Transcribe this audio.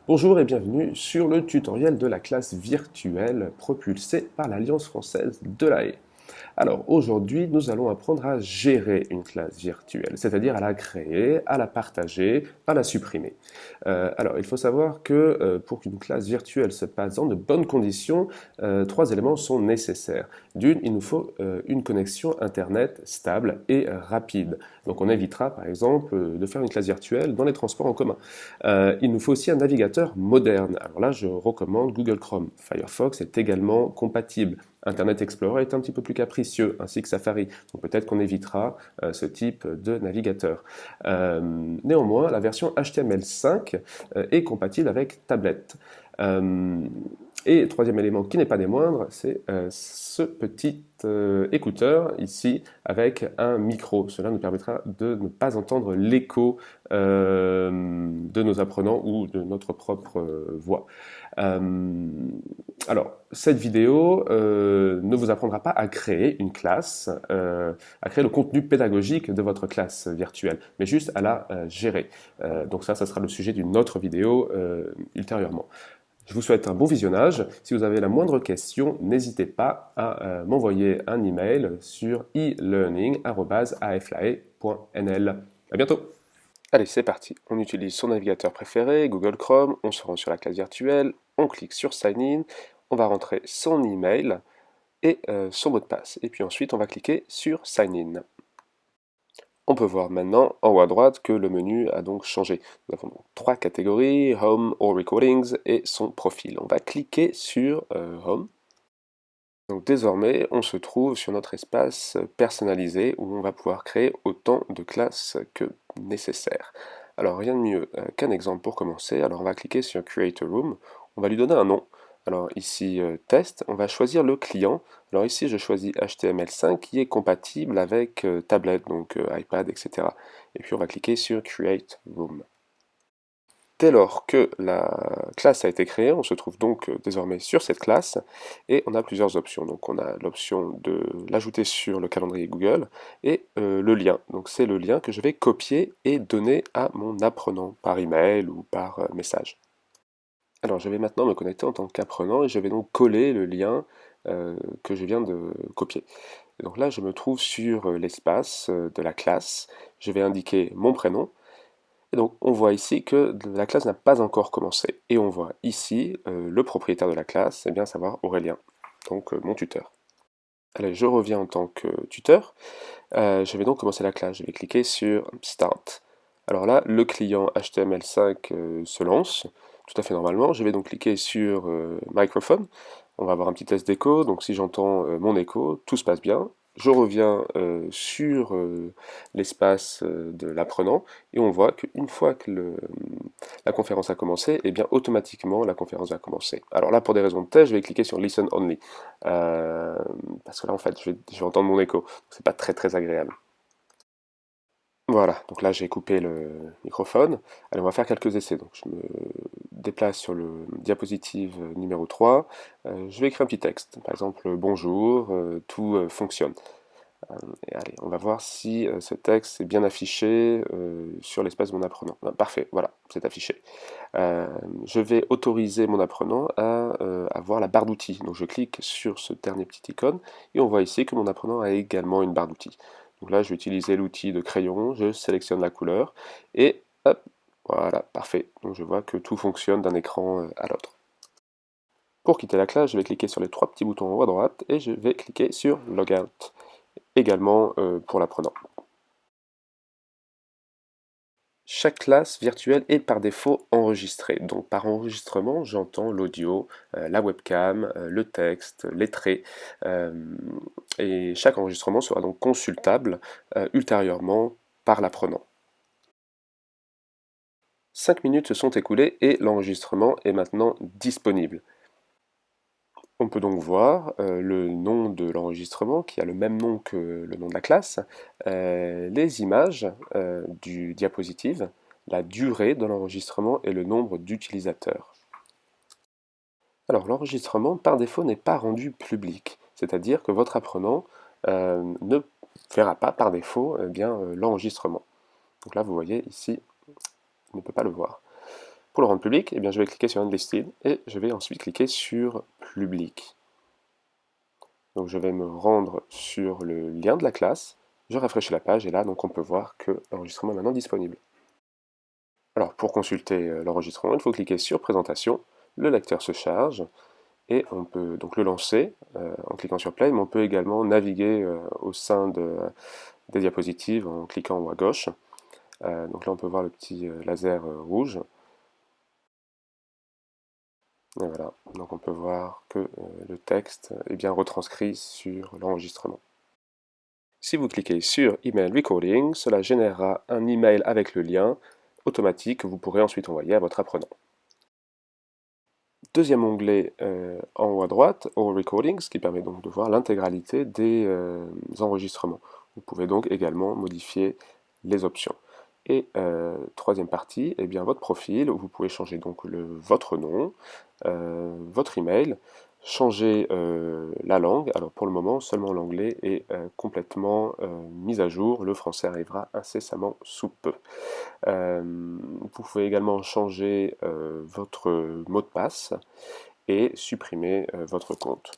Bonjour et bienvenue sur le tutoriel de la classe virtuelle propulsée par l'Alliance française de la haie. Alors aujourd'hui, nous allons apprendre à gérer une classe virtuelle, c'est-à-dire à la créer, à la partager, à la supprimer. Alors il faut savoir que pour qu'une classe virtuelle se passe dans de bonnes conditions, trois éléments sont nécessaires. D'une, il nous faut une connexion Internet stable et rapide. Donc on évitera par exemple de faire une classe virtuelle dans les transports en commun. Il nous faut aussi un navigateur moderne. Alors là, je recommande Google Chrome. Firefox est également compatible. Internet Explorer est un petit peu plus capricieux, ainsi que Safari. Donc peut-être qu'on évitera ce type de navigateur. Néanmoins, la version HTML5 est compatible avec tablette. Et troisième élément qui n'est pas des moindres, c'est ce petit écouteur ici avec un micro. Cela nous permettra de ne pas entendre l'écho de nos apprenants ou de notre propre voix. Alors, cette vidéo ne vous apprendra pas à créer une classe, à créer le contenu pédagogique de votre classe virtuelle, mais juste à la gérer. Donc ça sera le sujet d'une autre vidéo ultérieurement. Je vous souhaite un bon visionnage. Si vous avez la moindre question, n'hésitez pas à m'envoyer un email sur e-learning@aflae.nl. À bientôt. Allez, c'est parti. On utilise son navigateur préféré, Google Chrome, on se rend sur la classe virtuelle, on clique sur Sign In, on va rentrer son email et son mot de passe. Et puis ensuite, on va cliquer sur Sign In. On peut voir maintenant en haut à droite que le menu a donc changé. Nous avons donc trois catégories, Home, All Recordings et son profil. On va cliquer sur Home. Donc désormais, on se trouve sur notre espace personnalisé où on va pouvoir créer autant de classes que nécessaire. Alors rien de mieux qu'un exemple pour commencer. Alors on va cliquer sur Create a Room. On va lui donner un nom. Alors ici, test, on va choisir le client. Alors ici, je choisis HTML5 qui est compatible avec tablette, donc iPad, etc. Et puis on va cliquer sur Create Room. Dès lors que la classe a été créée, on se trouve donc désormais sur cette classe et on a plusieurs options. Donc on a l'option de l'ajouter sur le calendrier Google et le lien. Donc c'est le lien que je vais copier et donner à mon apprenant par email ou par message. Alors je vais maintenant me connecter en tant qu'apprenant et je vais donc coller le lien que je viens de copier. Et donc là je me trouve sur l'espace de la classe, je vais indiquer mon prénom. Et donc on voit ici que la classe n'a pas encore commencé. Et on voit ici le propriétaire de la classe, c'est bien savoir Aurélien, donc mon tuteur. Allez, je reviens en tant que tuteur. Je vais donc commencer la classe. Je vais cliquer sur Start. Alors là, le client HTML5 se lance, tout à fait normalement. Je vais donc cliquer sur Microphone. On va avoir un petit test d'écho. Donc si j'entends mon écho, tout se passe bien. Je reviens sur l'espace de l'apprenant et on voit qu'une fois que la conférence a commencé, eh bien automatiquement la conférence va commencer. Alors là, pour des raisons de test, je vais cliquer sur Listen Only parce que là, en fait, je vais entendre mon écho. C'est pas très très agréable. Voilà, donc là j'ai coupé le microphone. Allez, on va faire quelques essais. Donc je me déplace sur le diapositive numéro 3. Je vais écrire un petit texte. Par exemple, bonjour, tout fonctionne. Et allez, on va voir si ce texte est bien affiché sur l'espace de mon apprenant. Ah, parfait, voilà, c'est affiché. Je vais autoriser mon apprenant à avoir la barre d'outils. Donc je clique sur ce dernier petit icône et on voit ici que mon apprenant a également une barre d'outils. Donc là, je vais utiliser l'outil de crayon, je sélectionne la couleur et hop, voilà, parfait. Donc je vois que tout fonctionne d'un écran à l'autre. Pour quitter la classe, je vais cliquer sur les trois petits boutons en haut à droite et je vais cliquer sur Logout, également pour l'apprenant. Chaque classe virtuelle est par défaut enregistrée. Donc par enregistrement, j'entends l'audio, la webcam, le texte, les traits. euh, et chaque enregistrement sera donc consultable ultérieurement par l'apprenant. 5 minutes se sont écoulées et l'enregistrement est maintenant disponible. On peut donc voir le nom de l'enregistrement qui a le même nom que le nom de la classe, les images du diapositive, la durée de l'enregistrement et le nombre d'utilisateurs. Alors l'enregistrement par défaut n'est pas rendu public, c'est-à-dire que votre apprenant ne verra pas par défaut l'enregistrement. Donc là vous voyez ici, il ne peut pas le voir. Pour le rendre public, eh bien, je vais cliquer sur Unlisted et je vais ensuite cliquer sur Public. Donc je vais me rendre sur le lien de la classe, je rafraîchis la page et là donc on peut voir que l'enregistrement est maintenant disponible. Alors pour consulter l'enregistrement, il faut cliquer sur Présentation, le lecteur se charge et on peut donc le lancer en cliquant sur Play, mais on peut également naviguer au sein des diapositives en cliquant en haut à gauche. Donc là on peut voir le petit laser rouge. Et voilà, donc on peut voir que le texte est bien retranscrit sur l'enregistrement. Si vous cliquez sur Email Recording, cela générera un email avec le lien automatique que vous pourrez ensuite envoyer à votre apprenant. Deuxième onglet en haut à droite, All Recordings, qui permet donc de voir l'intégralité des enregistrements. Vous pouvez donc également modifier les options. Et troisième partie, eh bien, votre profil, où vous pouvez changer donc votre nom, votre email, changer la langue. Alors pour le moment, seulement l'anglais est complètement mis à jour. Le français arrivera incessamment sous peu. Vous pouvez également changer votre mot de passe et supprimer votre compte.